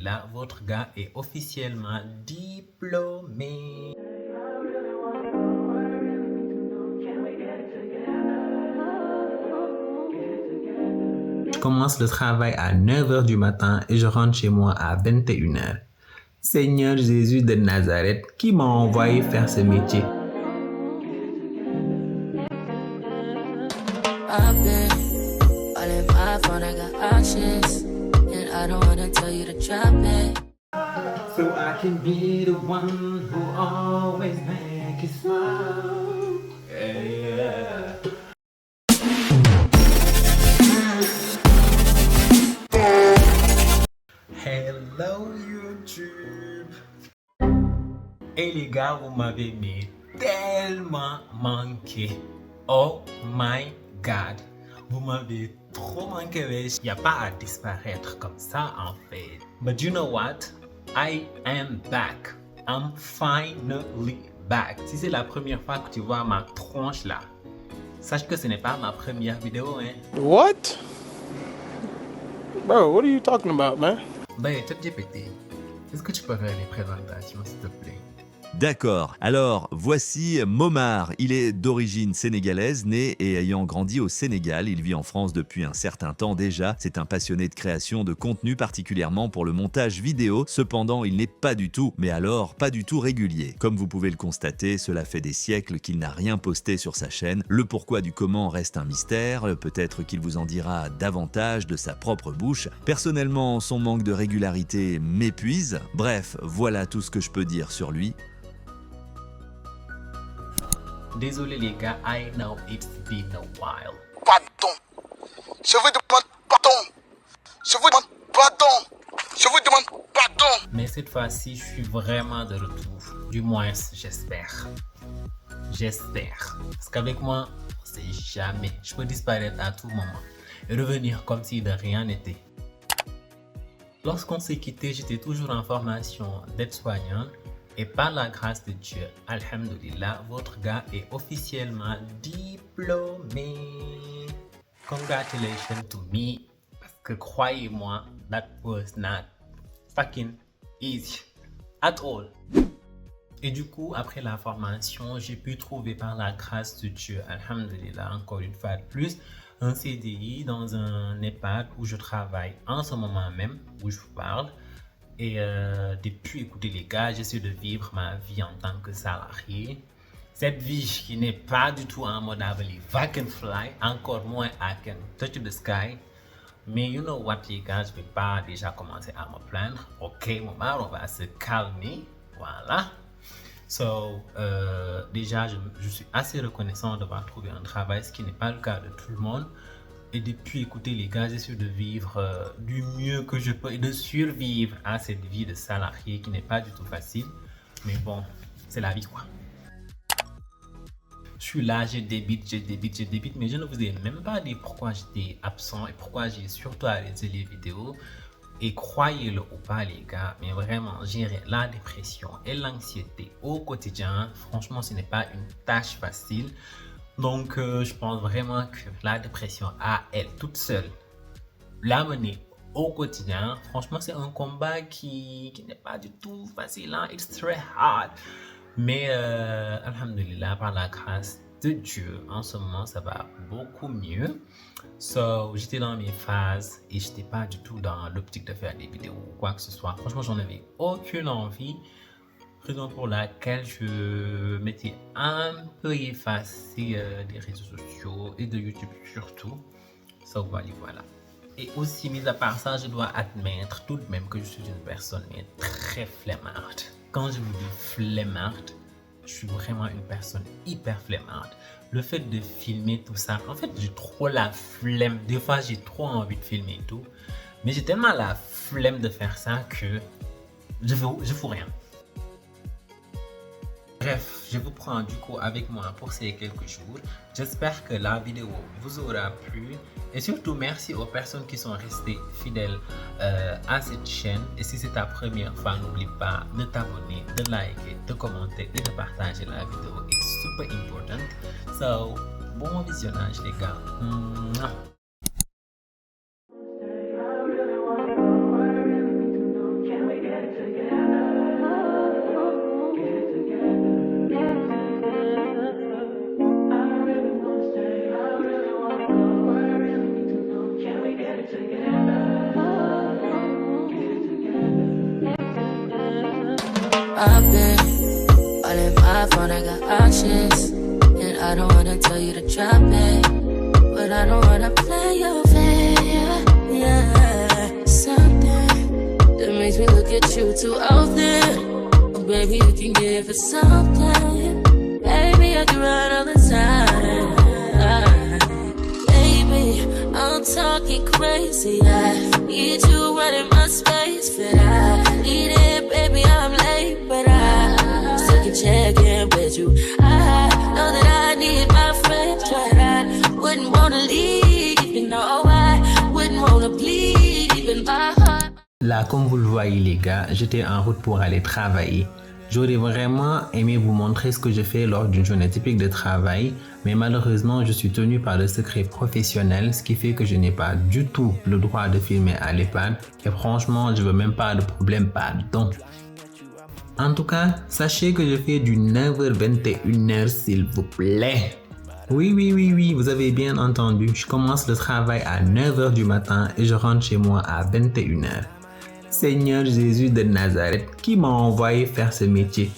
alhamdoulilah, votre gars est officiellement diplômé. Je commence le travail à 9 h du matin et je rentre chez moi à 21 h. Seigneur Jésus de Nazareth, qui m'a envoyé faire ce métier? So I can be the one who always make you smile. Yeah. Hello YouTube. Et les gars, vous m'avez tellement manqué. Oh my god. Vous m'avez trop manqué. Il n'y a pas à disparaître comme ça en fait. But you know what? I am back. I'm finally back. Si c'est la première fois que tu vois ma tronche là, sache que ce n'est pas ma première vidéo, hein. What? Bro, what are you talking about, man? Ben, ChatGPT, est-ce que tu peux faire les présentations, s'il te plaît? D'accord, alors voici Momar. Il est d'origine sénégalaise, né et ayant grandi au Sénégal. Il vit en France depuis un certain temps déjà. C'est un passionné de création de contenu, particulièrement pour le montage vidéo. Cependant, il n'est pas du tout, mais alors pas du tout régulier. Comme vous pouvez le constater, cela fait des siècles qu'il n'a rien posté sur sa chaîne. Le pourquoi du comment reste un mystère. Peut-être qu'il vous en dira davantage de sa propre bouche. Personnellement, son manque de régularité m'épuise. Bref, voilà tout ce que je peux dire sur lui. Désolé les gars, I know it's been a while. Pardon. Je vous demande pardon. Je vous demande pardon. Je vous demande pardon. Mais cette fois-ci, je suis vraiment de retour. Du moins, j'espère. J'espère. Parce qu'avec moi, on sait jamais. Je peux disparaître à tout moment et revenir comme si de rien n'était. Lorsqu'on s'est quitté, j'étais toujours en formation d'aide-soignante. Et par la grâce de Dieu, alhamdoulilah, votre gars est officiellement diplômé. Congratulations to me. Parce que croyez-moi, that was not fucking easy at all. Et du coup, après la formation, j'ai pu trouver par la grâce de Dieu, alhamdoulilah, encore une fois de plus, un CDI dans un EHPAD où je travaille en ce moment même, où je vous parle. Et depuis, écoutez les gars, j'essaie de vivre ma vie en tant que salarié. Cette vie qui n'est pas du tout en mode I believe I can fly, encore moins I can touch the sky. Mais you know what les gars, je ne vais pas déjà commencer à me plaindre. Ok, Momar, on va se calmer. Voilà. So, déjà, je suis assez reconnaissant d'avoir trouvé un travail, ce qui n'est pas le cas de tout le monde. Et depuis, écoutez les gars, j'essaie de vivre du mieux que je peux et de survivre à cette vie de salarié qui n'est pas du tout facile. Mais bon, c'est la vie quoi. Je suis là, je débite, mais je ne vous ai même pas dit pourquoi j'étais absent et pourquoi j'ai surtout arrêté les vidéos. Et croyez-le ou pas les gars, mais vraiment gérer la dépression et l'anxiété au quotidien, franchement ce n'est pas une tâche facile. Donc, je pense vraiment que la dépression à elle toute seule, la mener au quotidien, franchement, c'est un combat qui n'est pas du tout facile. Hein? It's très hard. Mais, alhamdulillah, par la grâce de Dieu, en ce moment, ça va beaucoup mieux. So, j'étais dans mes phases et je n'étais pas du tout dans l'optique de faire des vidéos ou quoi que ce soit. Franchement, j'en avais aucune envie. Raison pour laquelle je m'étais un peu effacé des réseaux sociaux et de YouTube surtout. So voilà. Et aussi, mis à part ça, je dois admettre tout de même que je suis une personne très flemmarde. Quand je vous dis flemmarde, je suis vraiment une personne hyper flemmarde. Le fait de filmer tout ça, en fait, j'ai trop la flemme. Des fois, j'ai trop envie de filmer tout. Mais j'ai tellement la flemme de faire ça que je fous rien. Bref, je vous prends du coup avec moi pour ces quelques jours. J'espère que la vidéo vous aura plu. Et surtout, merci aux personnes qui sont restées fidèles à cette chaîne. Et si c'est ta première fois, n'oublie pas de t'abonner, de liker, de commenter et de partager la vidéo. It's super important. So, bon visionnage les gars. Mouah. I've been all in my phone, I got options. And I don't wanna tell you to drop it, but I don't wanna play your fair. Yeah, something that makes me look at you too often. Oh, baby, you can give it something. Baby, I can run all the time. Baby, I'm talking crazy. I need you running my space, but I need it, baby. I'm late, but I still can check in with you. I know that I need my friends, but I wouldn't wanna leave. You know, I wouldn't wanna bleed even my heart. Là, comme vous le voyez les gars, j'étais en route pour aller travailler. J'aurais vraiment aimé vous montrer ce que je fais lors d'une journée typique de travail, mais malheureusement, je suis tenu par le secret professionnel, ce qui fait que je n'ai pas du tout le droit de filmer à l'iPad et franchement, je veux même pas de problème, pardon. En tout cas, sachez que je fais du 9h-21h s'il vous plaît. Oui, vous avez bien entendu, je commence le travail à 9h du matin et je rentre chez moi à 21h. Seigneur Jésus de Nazareth, qui m'a envoyé faire ce métier?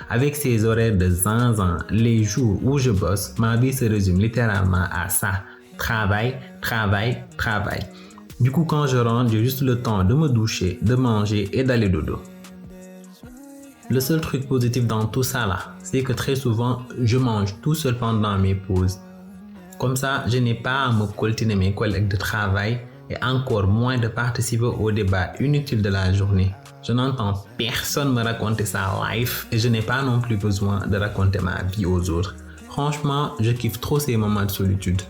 Avec ces horaires de zinzin, les jours où je bosse, ma vie se résume littéralement à ça. Travail. Du coup, quand je rentre, j'ai juste le temps de me doucher, de manger et d'aller dodo. Le seul truc positif dans tout ça là, c'est que très souvent, je mange tout seul pendant mes pauses. Comme ça, je n'ai pas à me coltiner mes collègues de travail et encore moins de participer au débat inutile de la journée. Je n'entends personne me raconter sa life et je n'ai pas non plus besoin de raconter ma vie aux autres. Franchement, je kiffe trop ces moments de solitude.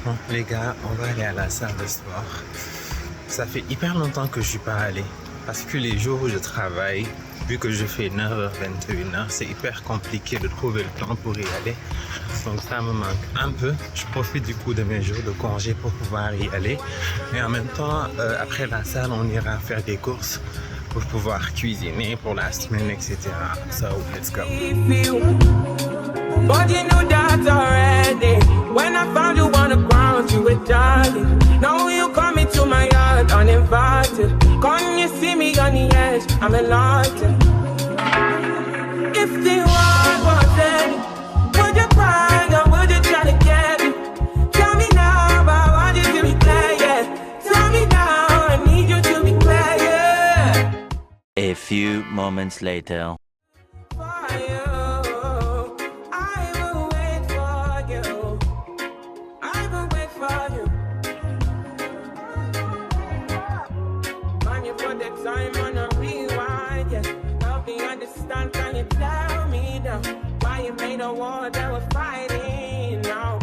Bon, les gars, on va aller à la salle de sport. Ça fait hyper longtemps que je suis pas allé parce que les jours où je travaille, vu que je fais 9h-21h, c'est hyper compliqué de trouver le temps pour y aller. Donc ça me manque un peu. Je profite du coup de mes jours de congé pour pouvoir y aller. Et en même temps, après la salle, on ira faire des courses pour pouvoir cuisiner pour la semaine, etc. So, let's go. But you knew that already. When I found you on the ground, you were dying. Now you coming to my yard uninvited. Come you see me on the edge, I'm enlightened. If the world was ending, would you cry or would you try to get it? Tell me now, I want you to be clear, yeah. Tell me now, I need you to be clear, yeah. A few moments later. Time on a rewind, yeah. Help me understand, can you tell me now why you made a war that we're fighting now?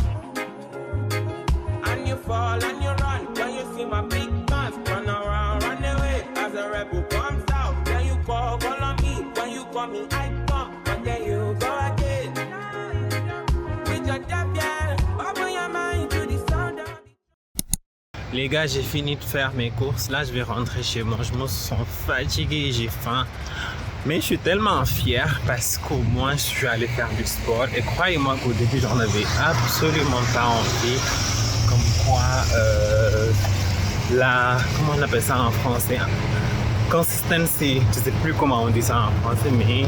And you fall and you run when you see my big guns run around, run away as a rebel comes out. Then you call on me, when you call me, I come, but then you go again. With your death, yeah, open your mind to the sound of. Les gars, j'ai fini de faire mes courses. Là, je vais rentrer chez moi. Je me sens fatigué, j'ai faim. Mais je suis tellement fier parce qu'au moins, je suis allé faire du sport. Et croyez-moi qu'au début, j'en avais absolument pas envie. Comme quoi, comment on appelle ça en français? Consistency. Je sais plus comment on dit ça en français, mais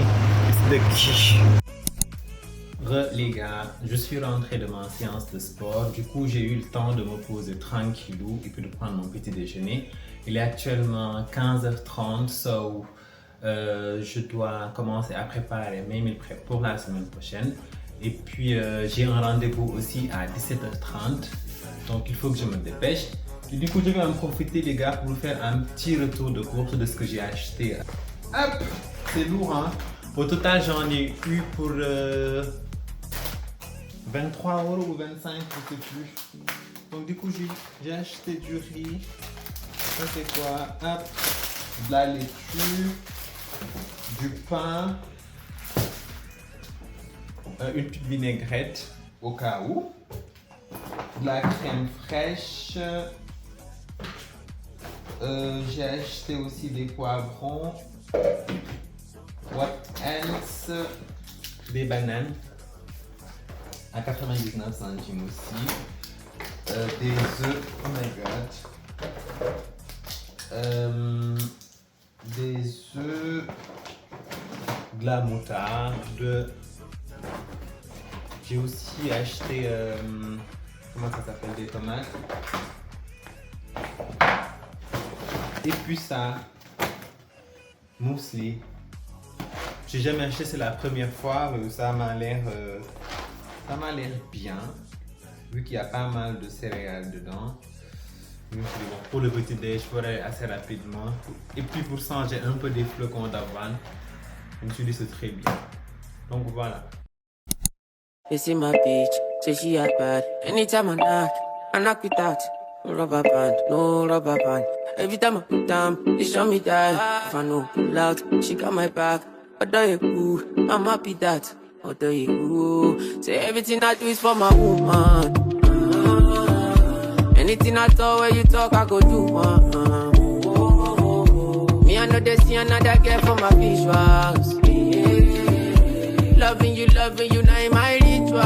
c'est de qui? Les gars, je suis rentré de ma séance de sport, du coup j'ai eu le temps de me poser tranquillou et puis de prendre mon petit déjeuner. Il est actuellement 15h30, so je dois commencer à préparer mes meal prep pour la semaine prochaine. Et puis j'ai un rendez-vous aussi à 17h30, donc il faut que je me dépêche. Et du coup je vais en profiter les gars pour vous faire un petit retour de course de ce que j'ai acheté. Hop, c'est lourd hein. Au total j'en ai eu pour 23 € ou 25, je sais plus. Donc du coup j'ai acheté du riz. Ça c'est quoi? Hop, de la laitue, du pain, une petite vinaigrette au cas où, de la crème fraîche. J'ai acheté aussi des poivrons. What else? des bananes à 99 centimes aussi. Des œufs, oh my god. Des œufs, de la moutarde. J'ai aussi acheté, comment ça s'appelle, des tomates. Et puis ça, muesli. J'ai jamais acheté, c'est la première fois, ça m'a l'air bien, vu qu'il y a pas mal de céréales dedans. Je me suis dit, bon, pour le petit déj, je ferai assez rapidement. Et puis pour changer un peu des flocons d'avoine, je me suis dit c'est très bien. Donc voilà. This is my bitch, say she hot bad. Anytime I knock it out. No rubber band, no rubber band. Every time I put down, they show me that. If I know pull out, she got my back. Although you cool, I'm happy that. Although you cool, say everything I do is for my woman. Anything I talk, where you talk, I go do. Me, I know they see another girl for my visuals. Loving you, now in my ritual.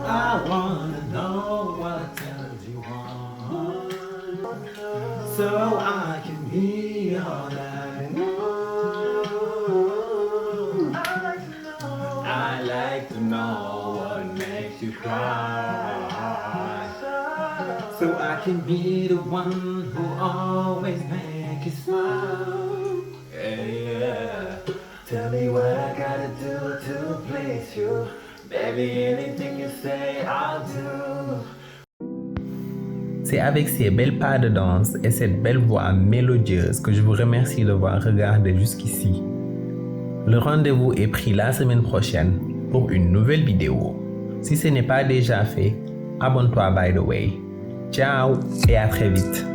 I wanna know what else you want, so I can be all I know. I like to know what makes you cry, so I can be the one who always makes you smile. Yeah. Tell me what I gotta do to please you. Baby, anything you say, I'll do. C'est avec ces belles pas de danse et cette belle voix mélodieuse que je vous remercie d'avoir regardé jusqu'ici. Le rendez-vous est pris la semaine prochaine pour une nouvelle vidéo. Si ce n'est pas déjà fait, abonne-toi by the way. Ciao et à très vite.